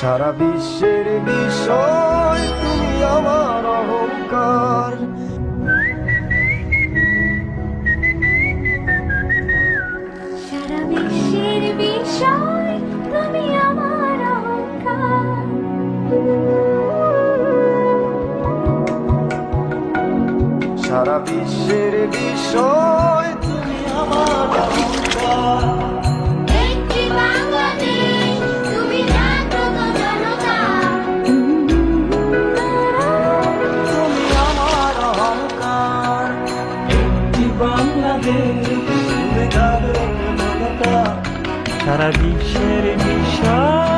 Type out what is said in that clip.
সারা বিশ্বের বিষয় তুমি আমার অহংকার। সারা বিশ্বের বিষয় তুমি আমার অহংকার। সারা বিশ্বের বিষয় তুমি আমার অহংকার। একটি বাংলাদেশ, তুমি জাগ্রত জনতা। তুমি আমার অহংকার। একটি বাংলাদেশ, তুমি জাগ্রত জনতা। সারা বিশ্বের বিষয়